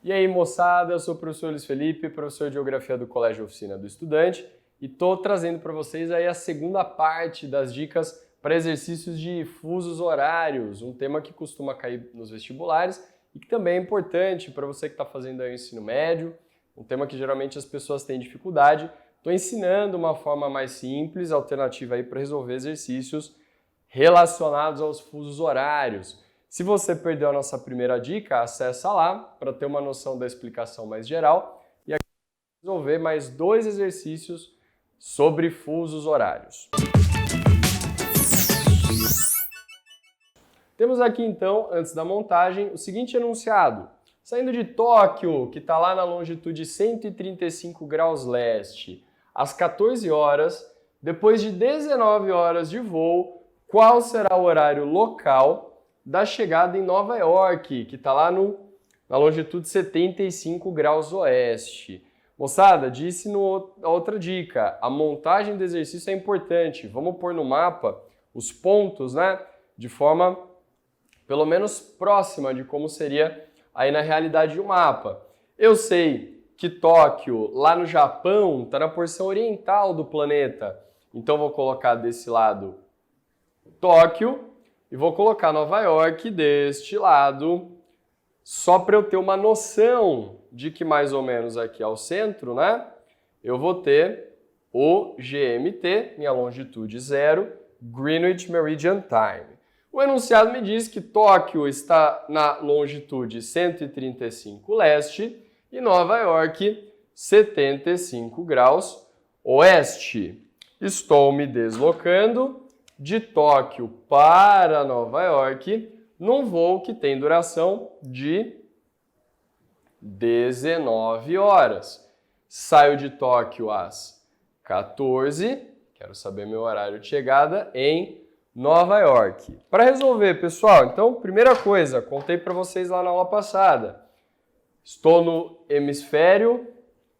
E aí, moçada, eu sou o professor Luiz Felipe, professor de Geografia do Colégio Oficina do Estudante, e estou trazendo para vocês aí a segunda parte das dicas para exercícios de fusos horários, um tema que costuma cair nos vestibulares e que também é importante para você que está fazendo aí o ensino médio, um tema que geralmente as pessoas têm dificuldade. Estou ensinando uma forma mais simples, alternativa aí para resolver exercícios relacionados aos fusos horários. Se você perdeu a nossa primeira dica, acessa lá para ter uma noção da explicação mais geral e aqui resolver mais 2 exercícios sobre fusos horários. Temos aqui então, antes da montagem, o seguinte enunciado. Saindo de Tóquio, que está lá na longitude 135 graus leste, às 14 horas, depois de 19 horas de voo, qual será o horário local da chegada em Nova York, que está lá na longitude 75 graus oeste? Moçada, disse na outra dica, a montagem do exercício é importante. Vamos pôr no mapa os pontos, né, de forma pelo menos próxima de como seria aí na realidade do mapa. Eu sei que Tóquio, lá no Japão, está na porção oriental do planeta. Então vou colocar desse lado Tóquio e vou colocar Nova York deste lado, só para eu ter uma noção de que mais ou menos aqui ao centro, né, eu vou ter o GMT, minha longitude 0, Greenwich Meridian Time. O enunciado me diz que Tóquio está na longitude 135 leste e Nova York 75 graus oeste. Estou me deslocando de Tóquio para Nova York num voo que tem duração de 19 horas. Saio de Tóquio às 14, quero saber meu horário de chegada em Nova York. Para resolver, pessoal, então, primeira coisa, contei para vocês lá na aula passada. Estou no hemisfério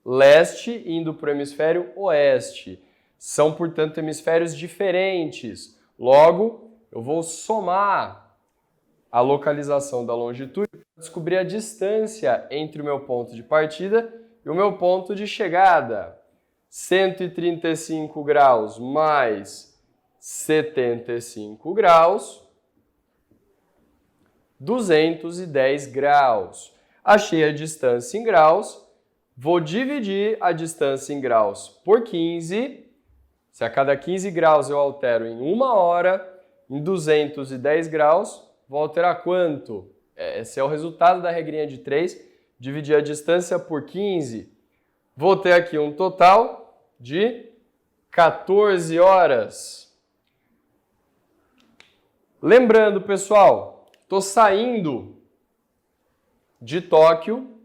leste indo para o hemisfério oeste. São, portanto, hemisférios diferentes. Logo, eu vou somar a localização da longitude para descobrir a distância entre o meu ponto de partida e o meu ponto de chegada. 135 graus mais 75 graus, 210 graus. Achei a distância em graus, vou dividir a distância em graus por 15. Se a cada 15 graus eu altero em 1 hora, em 210 graus, vou alterar quanto? Esse é o resultado da regrinha de 3, dividir a distância por 15. Vou ter aqui um total de 14 horas. Lembrando, pessoal, estou saindo de Tóquio,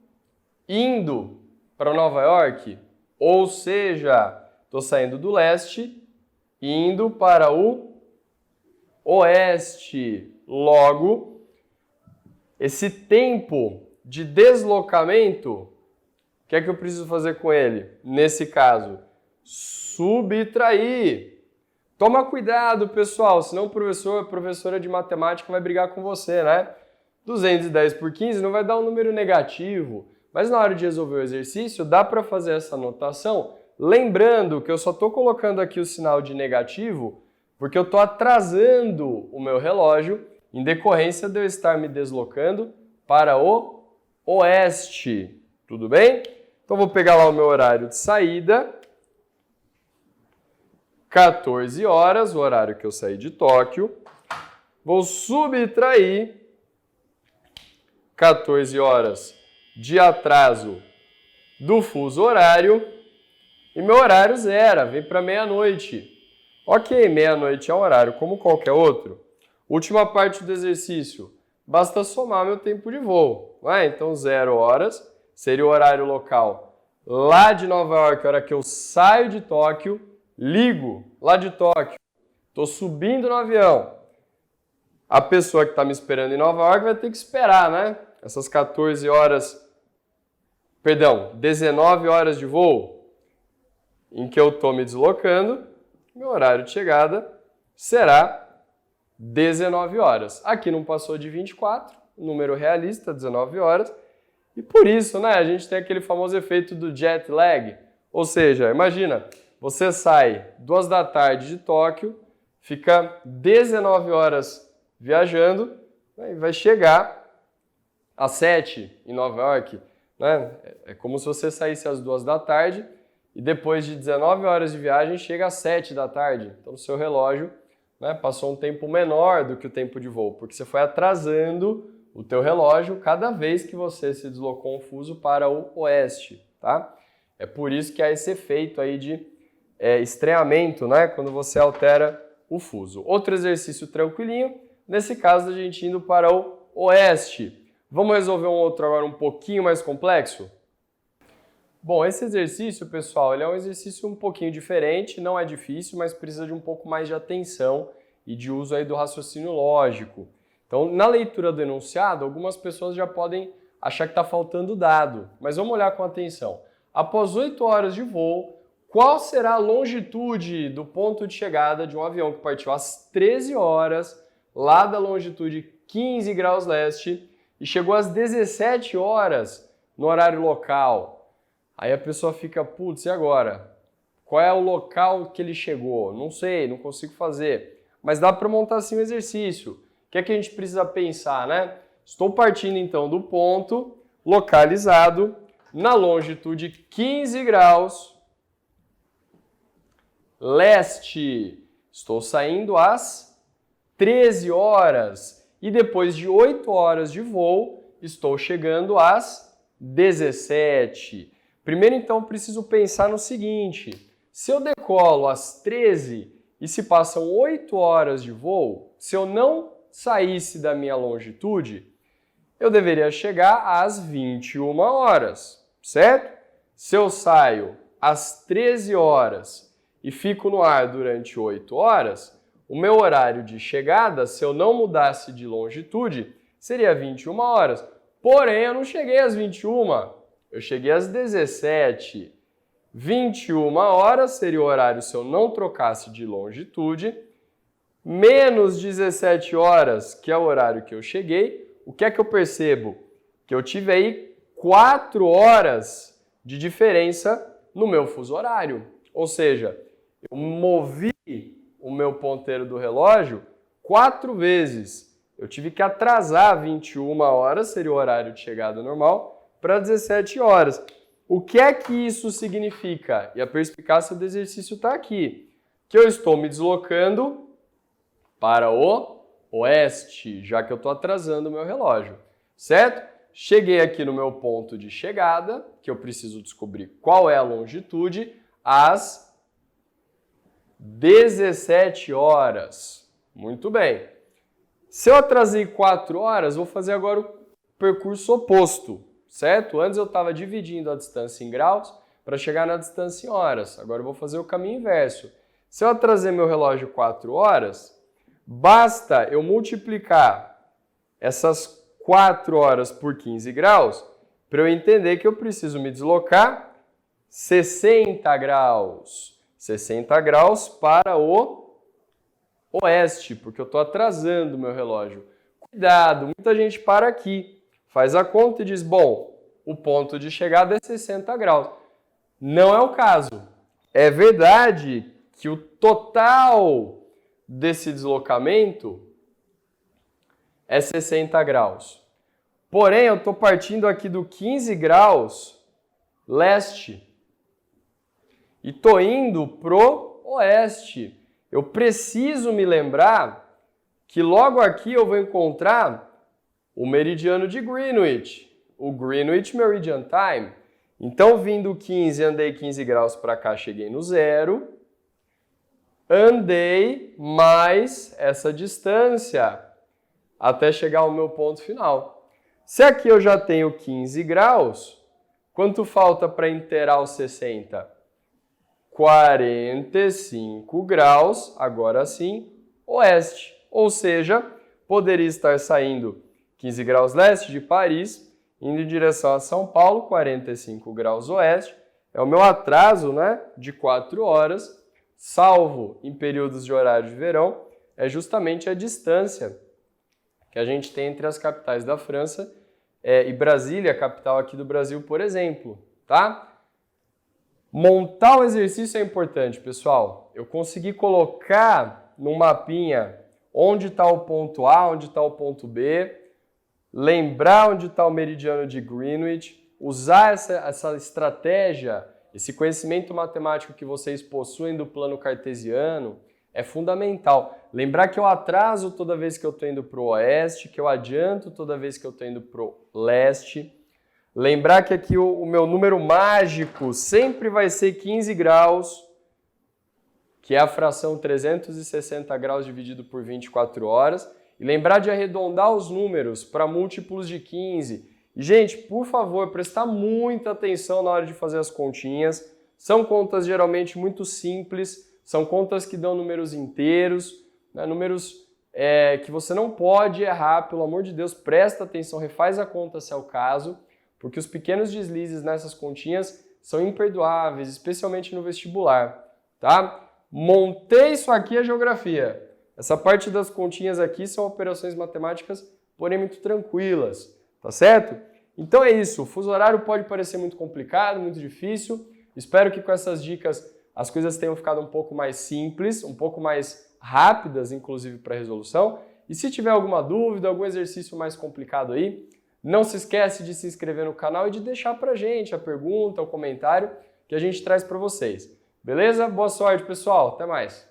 indo para Nova York, ou seja, estou saindo do leste, indo para o oeste. Logo, esse tempo de deslocamento, o que é que eu preciso fazer com ele? Nesse caso, subtrair. Toma cuidado, pessoal, senão o professor, a professora de matemática vai brigar com você, né? 210 por 15 não vai dar um número negativo, mas na hora de resolver o exercício, dá para fazer essa anotação, lembrando que eu só estou colocando aqui o sinal de negativo porque eu estou atrasando o meu relógio em decorrência de eu estar me deslocando para o oeste. Tudo bem? Então vou pegar lá o meu horário de saída. 14 horas, o horário que eu saí de Tóquio. Vou subtrair 14 horas de atraso do fuso horário e meu horário zera, vem para meia-noite. Ok, meia-noite é um horário como qualquer outro. Última parte do exercício, basta somar meu tempo de voo. Então 0 horas seria o horário local lá de Nova York, a hora que eu saio de Tóquio, ligo lá de Tóquio, estou subindo no avião. A pessoa que está me esperando em Nova York vai ter que esperar, né? Essas 19 horas de voo em que eu estou me deslocando, meu horário de chegada será 19 horas. Aqui não passou de 24, número realista, 19 horas. E por isso, né, a gente tem aquele famoso efeito do jet lag. Ou seja, imagina, você sai 2 da tarde de Tóquio, fica 19 horas viajando, né, e vai chegar às 7 em Nova York. Né? É como se você saísse às 2 da tarde e depois de 19 horas de viagem chega às 7 da tarde. Então o seu relógio, né, passou um tempo menor do que o tempo de voo, porque você foi atrasando o teu relógio cada vez que você se deslocou um fuso para o oeste, tá? É por isso que há esse efeito aí de estranhamento, né, quando você altera o fuso. Outro exercício tranquilinho, nesse caso a gente indo para o oeste. Vamos resolver um outro agora um pouquinho mais complexo? Bom, esse exercício, pessoal, ele é um exercício um pouquinho diferente, não é difícil, mas precisa de um pouco mais de atenção e de uso aí do raciocínio lógico. Então, na leitura do enunciado, algumas pessoas já podem achar que está faltando dado, mas vamos olhar com atenção. Após 8 horas de voo, qual será a longitude do ponto de chegada de um avião que partiu às 13 horas, lá da longitude 15 graus leste, e chegou às 17 horas no horário local? Aí a pessoa fica, putz, e agora? Qual é o local que ele chegou? Não sei, não consigo fazer. Mas dá para montar assim um exercício. O que é que a gente precisa pensar, né? Estou partindo então do ponto localizado na longitude 15 graus leste. Estou saindo às 13 horas e depois de 8 horas de voo, estou chegando às 17. Primeiro então preciso pensar no seguinte, se eu decolo às 13 e se passam 8 horas de voo, se eu não saísse da minha longitude, eu deveria chegar às 21 horas, certo? Se eu saio às 13 horas e fico no ar durante 8 horas, o meu horário de chegada, se eu não mudasse de longitude, seria 21 horas. Porém, eu não cheguei às 21, eu cheguei às 17. 21 horas seria o horário se eu não trocasse de longitude, menos 17 horas, que é o horário que eu cheguei. O que é que eu percebo? Que eu tive aí 4 horas de diferença no meu fuso horário. Ou seja, eu movi o meu ponteiro do relógio 4 vezes. Eu tive que atrasar 21 horas, seria o horário de chegada normal, para 17 horas. O que é que isso significa? E a perspicácia do exercício está aqui. Que eu estou me deslocando para o oeste, já que eu estou atrasando o meu relógio, certo? Cheguei aqui no meu ponto de chegada, que eu preciso descobrir qual é a longitude, às 17 horas. Muito bem. Se eu atrasei 4 horas, vou fazer agora o percurso oposto, certo? Antes eu estava dividindo a distância em graus para chegar na distância em horas. Agora eu vou fazer o caminho inverso. Se eu atrasei meu relógio 4 horas, basta eu multiplicar essas 4 horas por 15 graus para eu entender que eu preciso me deslocar 60 graus. 60 graus para o oeste, porque eu estou atrasando o meu relógio. Cuidado, muita gente para aqui, faz a conta e diz, bom, o ponto de chegada é 60 graus. Não é o caso. É verdade que o total desse deslocamento é 60 graus. Porém, eu estou partindo aqui do 15 graus leste e estou indo pro oeste. Eu preciso me lembrar que logo aqui eu vou encontrar o meridiano de Greenwich, o Greenwich Meridian Time. Então, vindo 15, andei 15 graus para cá, cheguei no zero. Andei mais essa distância até chegar ao meu ponto final. Se aqui eu já tenho 15 graus, quanto falta para inteirar os 60? 45 graus, agora sim, oeste. Ou seja, poderia estar saindo 15 graus leste de Paris, indo em direção a São Paulo, 45 graus oeste. É o meu atraso, né, de 4 horas, salvo em períodos de horário de verão, é justamente a distância que a gente tem entre as capitais da França, e Brasília, capital aqui do Brasil, por exemplo, tá? Montar o exercício é importante, pessoal. Eu consegui colocar no mapinha onde está o ponto A, onde está o ponto B, lembrar onde está o meridiano de Greenwich, usar essa estratégia, esse conhecimento matemático que vocês possuem do plano cartesiano é fundamental. Lembrar que eu atraso toda vez que eu estou indo para o oeste, que eu adianto toda vez que eu estou indo para o leste. Lembrar que aqui o meu número mágico sempre vai ser 15 graus, que é a fração 360 graus dividido por 24 horas. E lembrar de arredondar os números para múltiplos de 15. E, gente, por favor, prestar muita atenção na hora de fazer as continhas. São contas geralmente muito simples, são contas que dão números inteiros, né? Números que você não pode errar, pelo amor de Deus, presta atenção, refaz a conta se é o caso, porque os pequenos deslizes nessas continhas são imperdoáveis, especialmente no vestibular, tá? Montei isso aqui a geografia. Essa parte das continhas aqui são operações matemáticas, porém muito tranquilas, tá certo? Então é isso, o fuso horário pode parecer muito complicado, muito difícil. Espero que com essas dicas as coisas tenham ficado um pouco mais simples, um pouco mais rápidas, inclusive para resolução. E se tiver alguma dúvida, algum exercício mais complicado aí, não se esquece de se inscrever no canal e de deixar pra gente a pergunta, o comentário que a gente traz para vocês. Beleza? Boa sorte, pessoal. Até mais.